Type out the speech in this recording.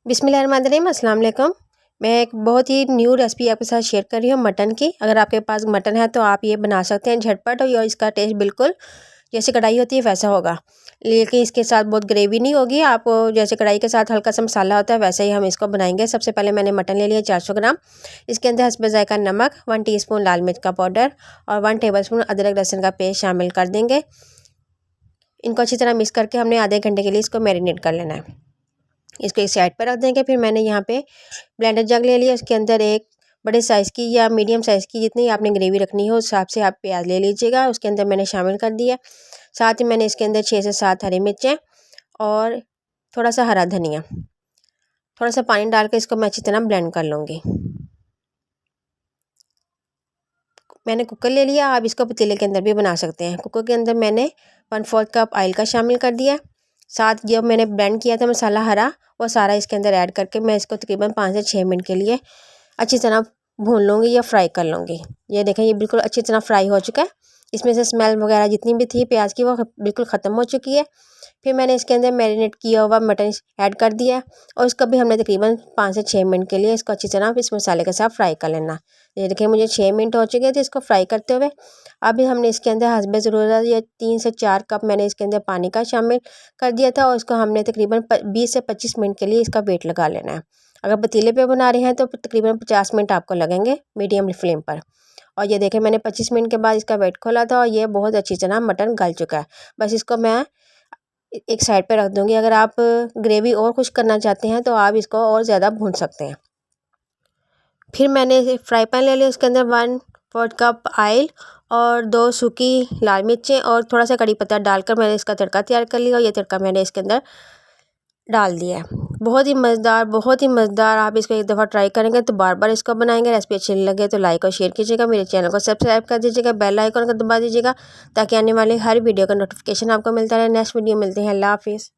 बिस्मिल्लाहिर्रहमानिर्रहीम, अस्सलाम वालेकुम। मैं एक बहुत ही न्यू रेसिपी आपके साथ शेयर कर रही हूँ मटन की। अगर आपके पास मटन है तो आप ये बना सकते हैं झटपट, और इसका टेस्ट बिल्कुल जैसे कढ़ाई होती है वैसा होगा, लेकिन इसके साथ बहुत ग्रेवी नहीं होगी। आप जैसे कढ़ाई के साथ हल्का सा मसाला होता है वैसे ही हम इसको बनाएंगे। सबसे पहले मैंने मटन ले लिया 400 ग्राम। इसके अंदर हस्बे ज़ायका नमक, 1 टीस्पून लाल मिर्च का पाउडर और 1 टेबलस्पून अदरक लहसुन का पेस्ट शामिल कर देंगे। इनको अच्छी तरह मिक्स करके हमने आधे घंटे के लिए इसको मैरिनेट कर लेना है। इसको एक साइड पर रख देंगे। फिर मैंने यहाँ पे ब्लेंडर जग ले लिया। उसके अंदर एक बड़े साइज़ की या मीडियम साइज़ की जितनी आपने ग्रेवी रखनी हो उस हिसाब से आप प्याज ले लीजिएगा। उसके अंदर मैंने शामिल कर दिया। साथ ही मैंने इसके अंदर 6 से 7 हरी मिर्चें और थोड़ा सा हरा धनिया, थोड़ा सा पानी डाल के इसको मैं अच्छी तरह ब्लेंड कर लूँगी। मैंने कुकर ले लिया। आप इसको पतीले के अंदर भी बना सकते हैं। कुकर के अंदर मैंने 1/4 कप ऑयल का शामिल कर दिया। साथ जो मैंने ब्लेंड किया था मसाला हरा, वो सारा इसके अंदर ऐड करके मैं इसको तकरीबन 5 से 6 मिनट के लिए अच्छी तरह भून लूँगी या फ्राई कर लूँगी। ये देखें, ये बिल्कुल अच्छी तरह फ्राई हो चुका है। इसमें से स्मेल वगैरह जितनी भी थी प्याज की वो बिल्कुल ख़त्म हो चुकी है। फिर मैंने इसके अंदर मैरिनेट किया हुआ मटन ऐड कर दिया है, और इसको भी हमने तकरीबन 5 से 6 मिनट के लिए इसको अच्छी तरह इस मसाले के साथ फ्राई कर लेना। ये देखिए, मुझे 6 मिनट हो चुके थे इसको फ्राई करते हुए। अभी हमने इसके अंदर हस्बे ज़रूरत ये 3 से 4 कप मैंने इसके अंदर पानी का शामिल कर दिया था, और इसको हमने तकरीबन 20 से 25 मिनट के लिए इसका वेट लगा लेना है। अगर पतीले पे बना रहे हैं तो तकरीबन 50 मिनट आपको लगेंगे मीडियम फ्लेम पर। और ये देखें, मैंने 25 मिनट के बाद इसका वेट खोला था और ये बहुत अच्छी तरह मटन गल चुका है। बस इसको मैं एक साइड पे रख दूँगी। अगर आप ग्रेवी और कुछ करना चाहते हैं तो आप इसको और ज़्यादा भून सकते हैं। फिर मैंने फ्राई पैन ले लिया। उसके अंदर 1/4 कप ऑयल और 2 सूखी लाल मिर्चें और थोड़ा सा कड़ी पत्ता डालकर मैंने इसका तड़का तैयार कर लिया, और ये तड़का मैंने इसके अंदर डाल दिया है। बहुत ही मज़ेदार, बहुत ही मज़ेदार। आप इसको एक दफ़ा ट्राई करेंगे तो बार बार इसको बनाएंगे। रेसिपी अच्छी लगे तो लाइक और शेयर कीजिएगा। मेरे चैनल को सब्सक्राइब कर दीजिएगा, बेल आइकन को दबा दीजिएगा ताकि आने वाली हर वीडियो का नोटिफिकेशन आपको मिलता रहे। नेक्स्ट वीडियो मिलते हैं। अल्लाह हाफिज़।